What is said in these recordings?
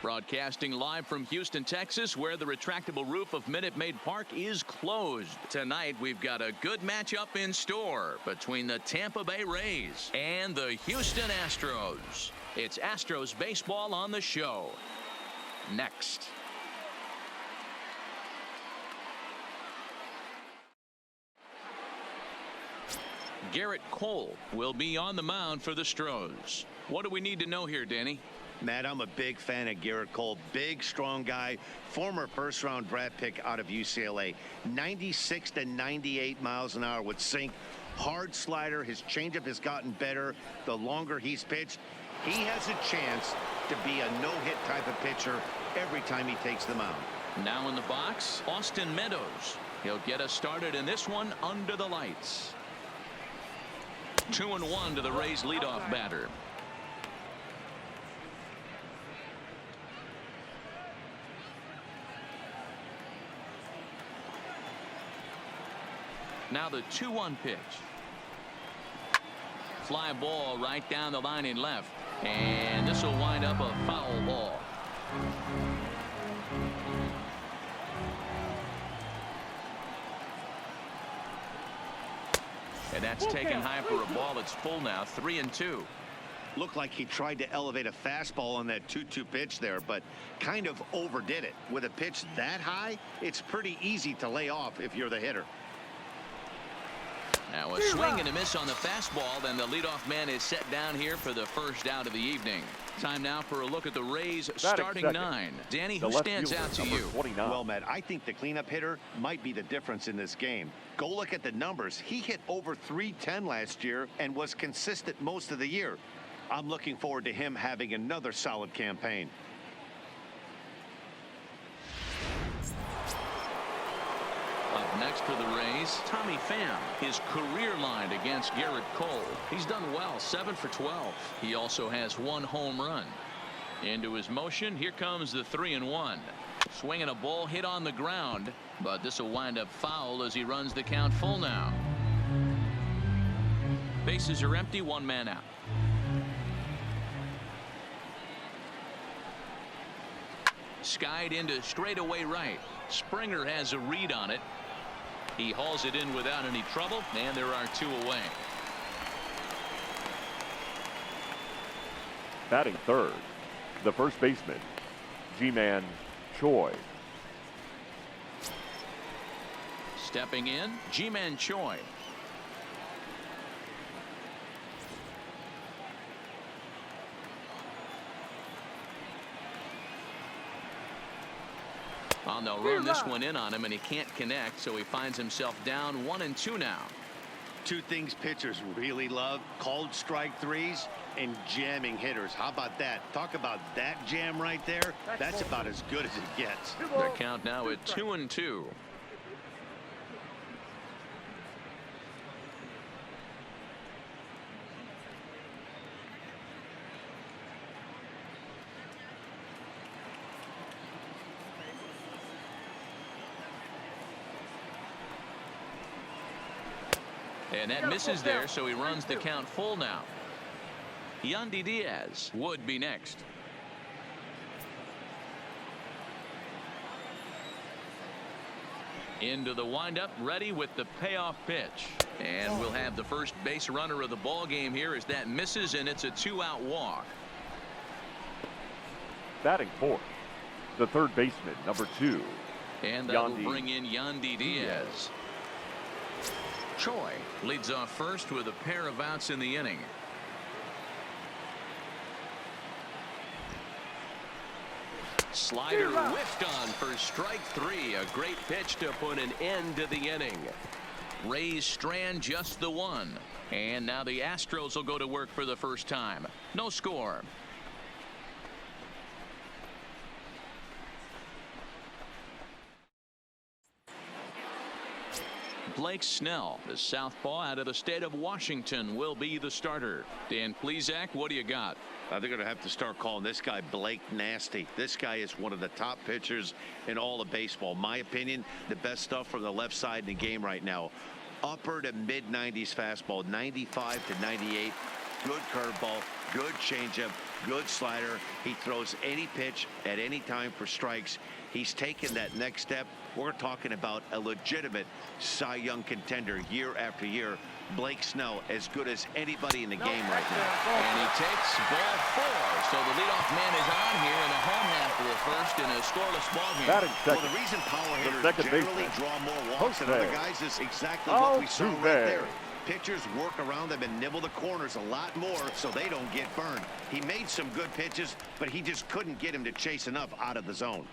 Broadcasting live from Houston, Texas, where the retractable roof of Minute Maid Park is closed. Tonight, we've got a good matchup in store between the Tampa Bay Rays and the Houston Astros. It's Astros baseball on the show. Next. Garrett Cole will be on the mound for the Astros. What do we need to know here, Danny? Matt, I'm a big fan of Garrett Cole. Big, strong guy. Former first-round draft pick out of UCLA. 96 to 98 miles an hour with sink. Hard slider. His changeup has gotten better the longer he's pitched. He has a chance to be a no-hit type of pitcher every time he takes the mound. Now in the box, Austin Meadows. He'll get us started in this one under the lights. 2-1 to the Rays leadoff batter. Now the 2-1 pitch. Fly ball right down the line in left. And this will wind up a foul ball. And that's taken high for a ball. It's full now, 3-2. Looked like he tried to elevate a fastball on that 2-2 pitch there, but kind of overdid it. With a pitch that high, it's pretty easy to lay off if you're the hitter. Now a swing and a miss on the fastball. Then the leadoff man is set down here for the first out of the evening. Time now for a look at the Rays starting nine. Danny, who stands out to you? 29. Well, Matt, I think the cleanup hitter might be the difference in this game. Go look at the numbers. He hit over .310 last year and was consistent most of the year. I'm looking forward to him having another solid campaign. Up next for the Rays, Tommy Pham. His career line against Garrett Cole. He's done well, 7 for 12. He also has 1 home run. Into his motion, here comes the 3-1. Swinging a ball hit on the ground, but this will wind up foul as he runs the count full now. Bases are empty, 1 man out. Skied into straightaway right. Springer has a read on it. He hauls it in without any trouble, and there are 2 away. Batting third, the first baseman, Ji-Man Choi. Stepping in, Ji-Man Choi. Well, they'll run this one in on him, and he can't connect, so he finds himself down 1-2 now. 2 things pitchers really love: called strike threes and jamming hitters. How about that? Talk about that jam right there. That's about as good as it gets. The count now at 2-2. And that misses there, so he runs the count full now. Yandy Diaz would be next. Into the windup, ready with the payoff pitch. And we'll have the first base runner of the ball game here as that misses, and it's a 2-out walk. Batting fourth, the third baseman, number 2. And that will bring in Yandy Diaz. Choi leads off first with a pair of outs in the inning. Slider whiffed on for strike 3. A great pitch to put an end to the inning. Rays strand just the 1. And now the Astros will go to work for the first time. No score. Blake Snell, the southpaw out of the state of Washington, will be the starter. Dan Plesac, what do you got? They're going to have to start calling this guy Blake Nasty. This guy is one of the top pitchers in all of baseball. My opinion, the best stuff from the left side in the game right now. Upper to mid-90s fastball, 95 to 98. good curveball, good changeup, good slider. He throws any pitch at any time for strikes. He's taken that next step. We're talking about a legitimate Cy Young contender year after year. Blake Snell, as good as anybody in the game right now. And he takes ball 4. So the leadoff man is on here in the home half of the first in a scoreless ball game. Well, the reason power hitters generally draw more walks than other guys is exactly what we saw right there. Pitchers work around them and nibble the corners a lot more so they don't get burned. He made some good pitches, but he just couldn't get him to chase enough out of the zone.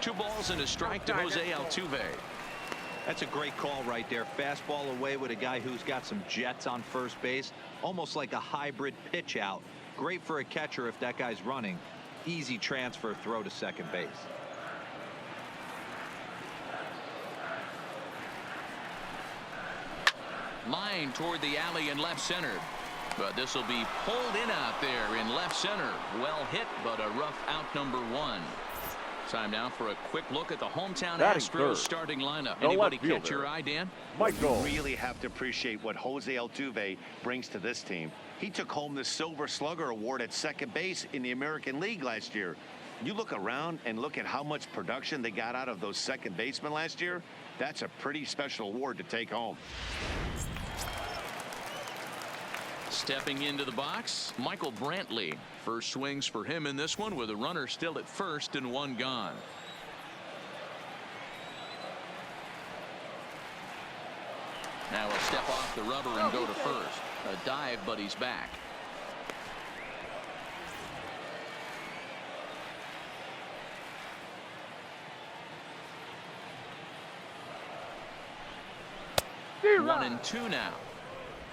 Two balls and a strike to Jose Altuve. That's a great call right there. Fastball away with a guy who's got some jets on first base. Almost like a hybrid pitch out. Great for a catcher if that guy's running. Easy transfer throw to second base. Line toward the alley in left center. But this will be pulled in out there in left center. Well hit, but a rough out number 1. Time now for a quick look at the hometown Astros starting lineup. Anybody catch your eye, Dan? You really have to appreciate what Jose Altuve brings to this team. He took home the Silver Slugger Award at second base in the American League last year. You look around and look at how much production they got out of those second basemen last year. That's a pretty special award to take home. Stepping into the box, Michael Brantley. First swings for him in this one with a runner still at first and 1 gone. Now he'll step off the rubber and go to first. A dive, but he's back. One and 2 now.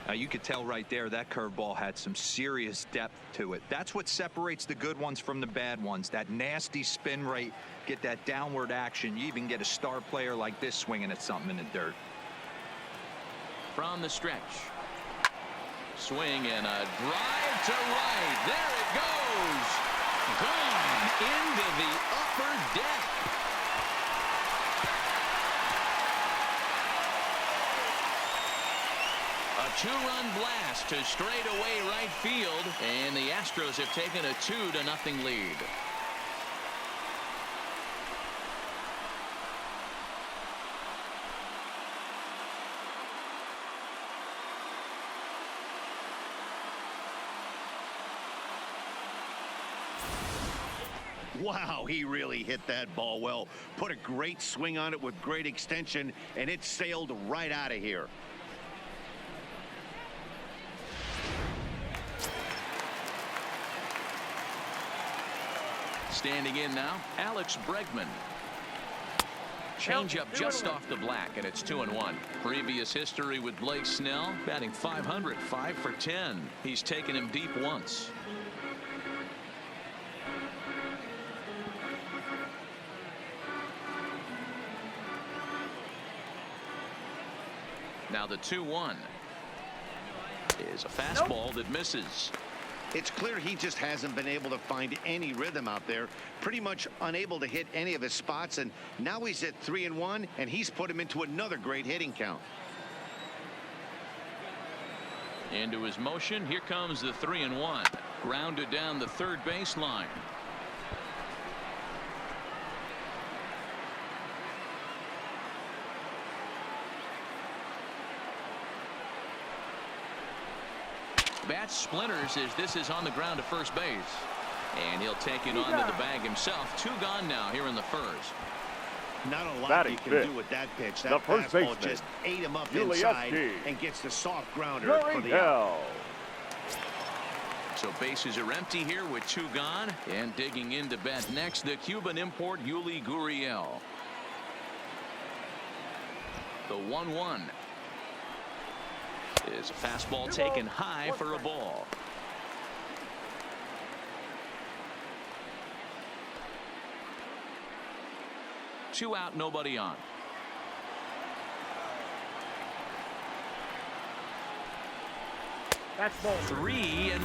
Now you could tell right there that curveball had some serious depth to it. That's what separates the good ones from the bad ones. That nasty spin rate, get that downward action. You even get a star player like this swinging at something in the dirt. From the stretch. Swing and a drive to right. There it goes. Gone into the upper deck. A 2-run blast to straightaway right field, and the Astros have taken a 2-0 lead. Wow, he really hit that ball well. Put a great swing on it with great extension, and it sailed right out of here. Standing in now, Alex Bregman. Changeup just off the black, and it's 2-1. Previous history with Blake Snell, batting .500, 5 for 10. He's taken him deep once. Now the 2-1 is a fastball that misses. It's clear he just hasn't been able to find any rhythm out there. Pretty much unable to hit any of his spots, and now he's at 3-1, and he's put him into another great hitting count. Into his motion, here comes the 3-1. Grounded down the third baseline. Bat splinters as this is on the ground to first base. And he'll take it onto the bag himself. 2 gone now here in the first. Not a lot you can do with that pitch. That fastball just ate him up inside and gets the soft grounder for the out. So bases are empty here with 2 gone. And digging into bat next, the Cuban import Yuli Gurriel. The 1-1. Is a fastball taken high for a ball. 2 out, nobody on. That's ball 3-1.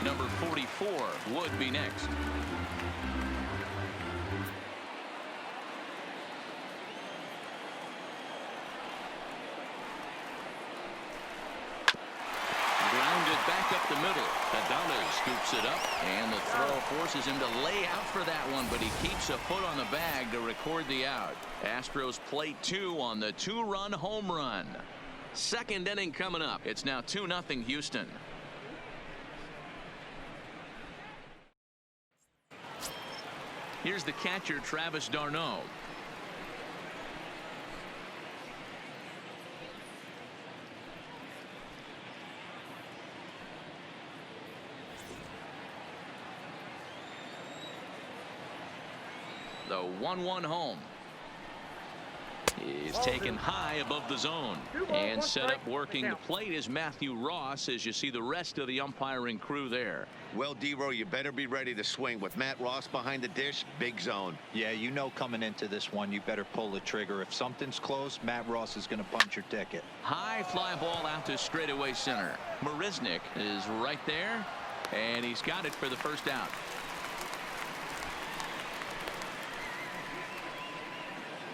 Number 44 would be next. Grounded back up the middle. Meadows scoops it up, and the throw forces him to lay out for that one, but he keeps a foot on the bag to record the out. Astros plate 2 on the 2-run home run. Second inning coming up. It's now 2-0 Houston. Here's the catcher, Travis d'Arnaud. The 1-1 home is taken high above the zone, and set up working the plate is Matthew Ross, as you see the rest of the umpiring crew there. Well, D-Row, you better be ready to swing. With Matt Ross behind the dish, big zone. Yeah, you know, coming into this one, you better pull the trigger. If something's close, Matt Ross is going to punch your ticket. High fly ball out to straightaway center. Marisnik is right there, and he's got it for the first out.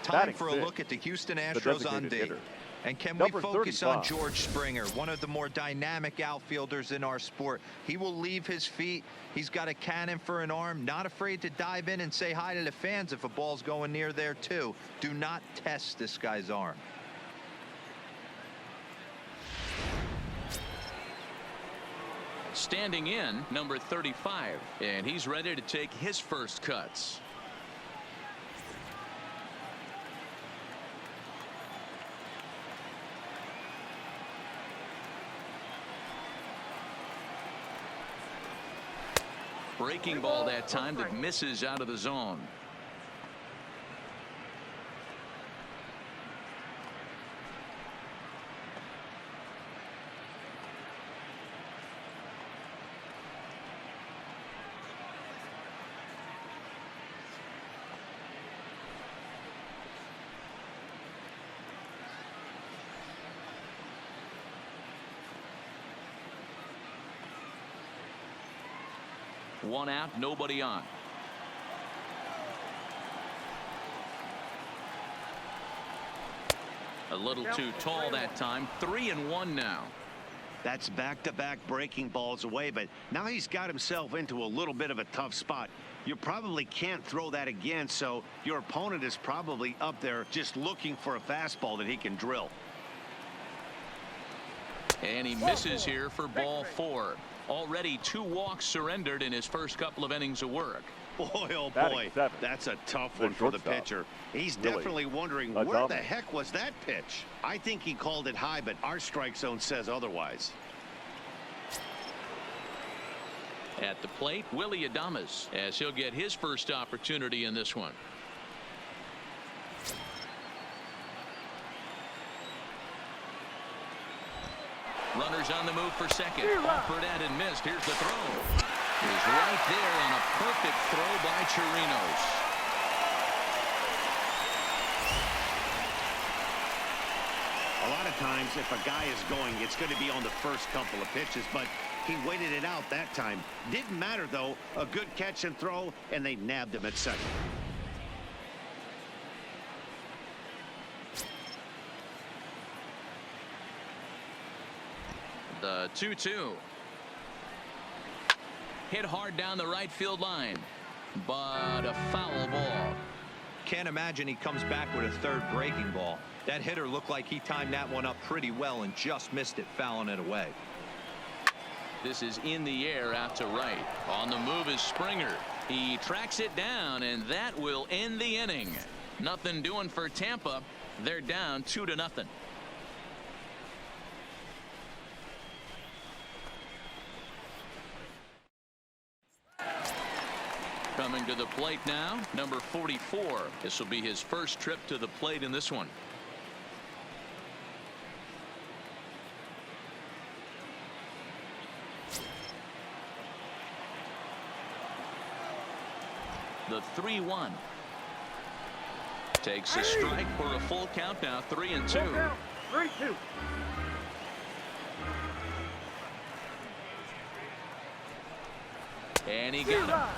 Time for a look at the Houston Astros on D. And can we focus on George Springer, one of the more dynamic outfielders in our sport? He will leave his feet. He's got a cannon for an arm, not afraid to dive in and say hi to the fans if a ball's going near there too. Do not test this guy's arm. Standing in, number 35, and he's ready to take his first cuts. Breaking ball that time that misses out of the zone. One out, nobody on. A little too tall that time. 3-1 now. That's back-to-back breaking balls away, but now he's got himself into a little bit of a tough spot. You probably can't throw that again, so your opponent is probably up there just looking for a fastball that he can drill. And he misses here for ball 4. Already 2 walks surrendered in his first couple of innings of work. Boy, oh boy, that's a tough one for the pitcher. He's definitely wondering where the heck was that pitch. I think he called it high, but our strike zone says otherwise. At the plate, Willie Adames, as he'll get his first opportunity in this one. Runners on the move for second. Offered at and missed. Here's the throw. Is right there on a perfect throw by Chirinos. A lot of times, if a guy is going, it's going to be on the first couple of pitches, but he waited it out that time. Didn't matter, though. A good catch and throw, and they nabbed him at second. The 2-2. Hit hard down the right field line, but a foul ball. Can't imagine he comes back with a third breaking ball. That hitter looked like he timed that one up pretty well and just missed it, fouling it away. This is in the air out to right. On the move is Springer. He tracks it down, and that will end the inning. Nothing doing for Tampa. They're down 2-0. Coming to the plate now, number 44. This will be his first trip to the plate in this one. The 3-1. Takes a strike for a full count now, 3-2. 3-2. And he got him.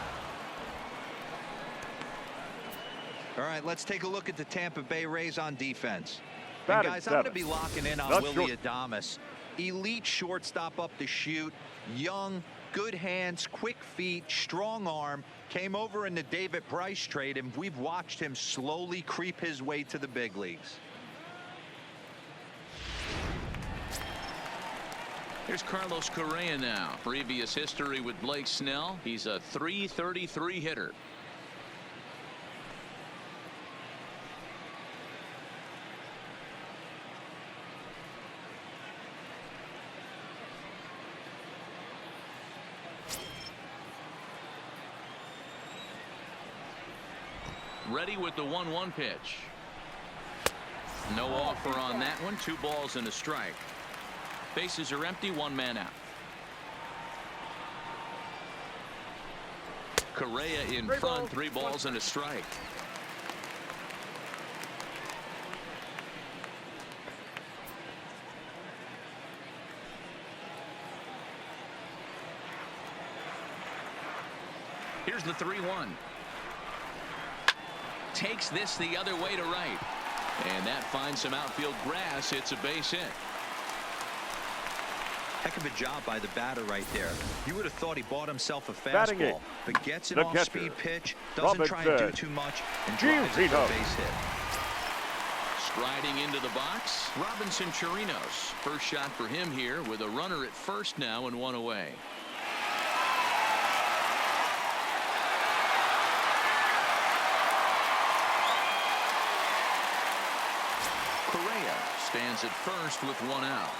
All right, let's take a look at the Tampa Bay Rays on defense. And Batting guys, I'm going to seven. be locking in on Not Willie short. Adames. Elite shortstop up the chute, young, good hands, quick feet, strong arm. Came over in the David Price trade, and we've watched him slowly creep his way to the big leagues. Here's Carlos Correa now. Previous history with Blake Snell. He's a .333 hitter. Ready with the 1-1 pitch. No offer on that one. 2 balls and a strike. Bases are empty. 1 man out. Correa in front. 3 balls and a strike. Here's the 3-1. Takes this the other way to right. And that finds some outfield grass. It's a base hit. Heck of a job by the batter right there. You would have thought he bought himself a Batting fastball, eight. but gets an The off-speed catcher, pitch, doesn't try and do Robinson. too much, and drives it for a Meadows. base hit. Striding into the box, Robinson Chirinos. First shot for him here with a runner at first now and 1 away. Correa stands at first with 1 out.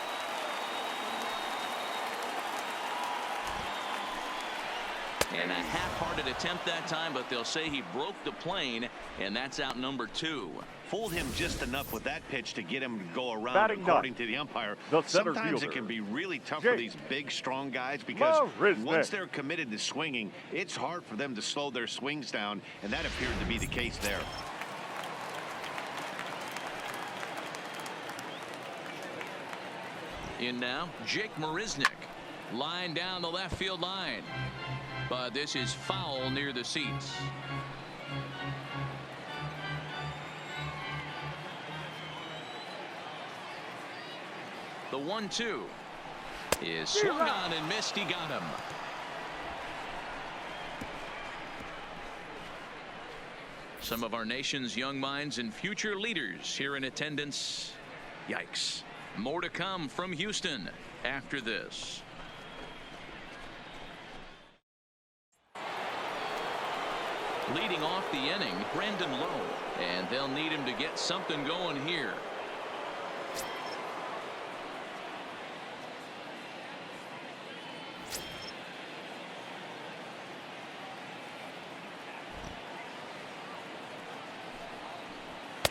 And a half-hearted attempt that time, but they'll say he broke the plane, and that's out number 2. Fooled him just enough with that pitch to get him to go around, Batting according ninth. to the umpire. The center Sometimes it fielder, can be really tough for Jake these big, strong guys because Marisnick. once they're committed to swinging, it's hard for them to slow their swings down, and that appeared to be the case there. In now, Jake Marisnick. Line down the left field line. But this is foul near the seats. The 1-2 is swung on and missed. He got him. Some of our nation's young minds and future leaders here in attendance. Yikes. More to come from Houston after this. Leading off the inning, Brandon Lowe, and they'll need him to get something going here.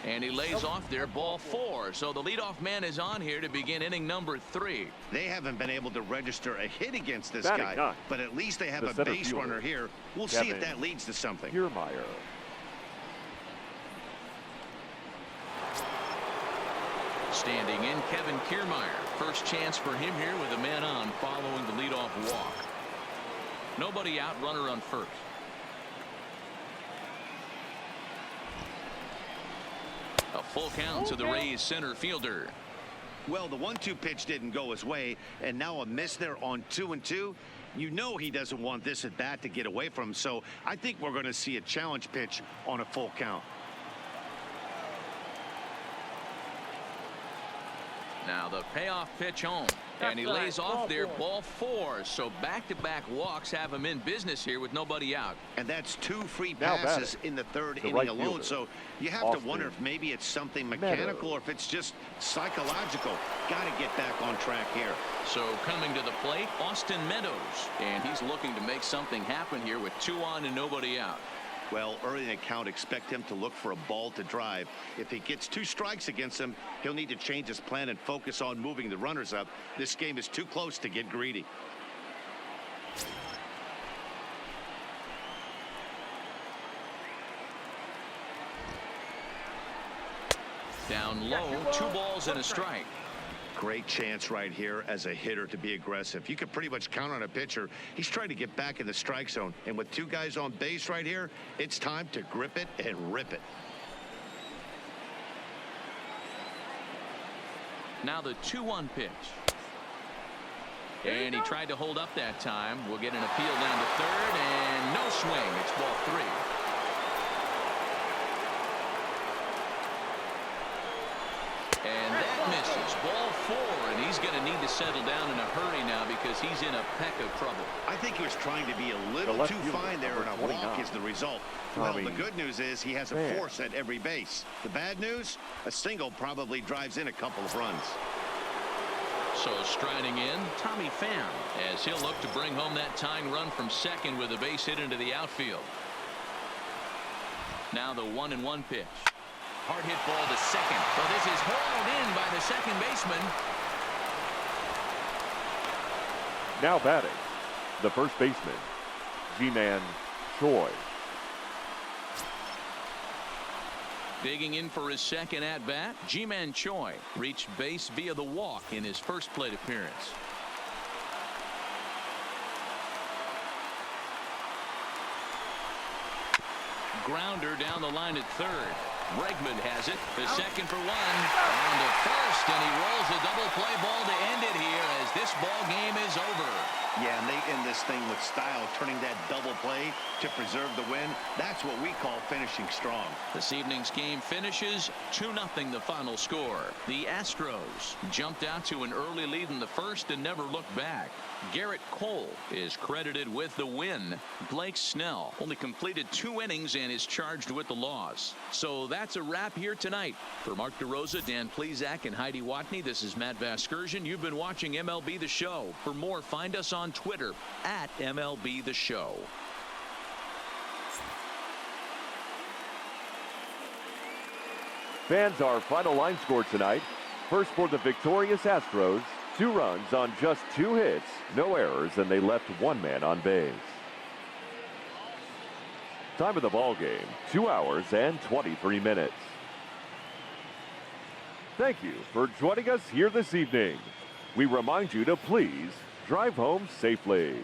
And he lays off there, ball 4. So the leadoff man is on here to begin inning number 3. They haven't been able to register a hit against this Batting guy, nine. but at least they have The a center base fielder, runner here. We'll see if Kevin that leads to something. Kiermaier. Standing in, Kevin Kiermaier. First chance for him here with a man on following the leadoff walk. Nobody out, runner on first. A full count to the Rays center fielder. Well, the 1-2 pitch didn't go his way, and now a miss there on 2-2. You know he doesn't want this at bat to get away from him, so I think we're going to see a challenge pitch on a full count. Now the payoff pitch home, and he lays off there, ball 4. So back-to-back walks have him in business here with nobody out. And that's 2 free Now passes batting, in the third the inning right alone. fielder, So you have to wonder if maybe it's something mechanical or if it's just psychological. Got to get back on track here. So coming to the plate, Austin Meadows, and he's looking to make something happen here with 2 on and nobody out. Well, early in the count, expect him to look for a ball to drive. If he gets 2 strikes against him, he'll need to change his plan and focus on moving the runners up. This game is too close to get greedy. Down low, 2 balls and a strike. Great chance right here as a hitter to be aggressive. You could pretty much count on a pitcher. He's trying to get back in the strike zone. And with 2 guys on base right here, it's time to grip it and rip it. Now the 2-1 pitch. And he tried to hold up that time. We'll get an appeal down to third, and no swing. It's ball 3. And that misses. Ball 4, and he's going to need to settle down in a hurry now because he's in a peck of trouble. I think he was trying to be a little too fine there, and a walk is the result. Well, the good news is he has a force at every base. The bad news, a single probably drives in a couple of runs. So striding in, Tommy Pham, as he'll look to bring home that tying run from second with a base hit into the outfield. Now the 1-1 pitch. Hard hit ball to second. Well, this is hauled in by the second baseman. Now batting, the first baseman, Ji-Man Choi. Digging in for his second at-bat, Ji-Man Choi reached base via the walk in his first plate appearance. Grounder down the line at third. Bregman has it. The second for 1. On to first, and he rolls a double play ball to end it here as this ball game is over. Yeah, and they end this thing with style, turning that double play to preserve the win. That's what we call finishing strong. This evening's game finishes 2-0 the final score. The Astros jumped out to an early lead in the first and never looked back. Garrett Cole is credited with the win. Blake Snell only completed 2 innings and is charged with the loss. So that's a wrap here tonight. For Mark DeRosa, Dan Plesac, and Heidi Watney, this is Matt Vasgersian. You've been watching MLB The Show. For more, find us on Twitter at MLB The Show. Fans, our final line score tonight. First for the victorious Astros, 2 runs on just 2 hits, no errors, and they left 1 man on base. Time of the ball game, 2 hours and 23 minutes. Thank you for joining us here this evening. We remind you to please drive home safely.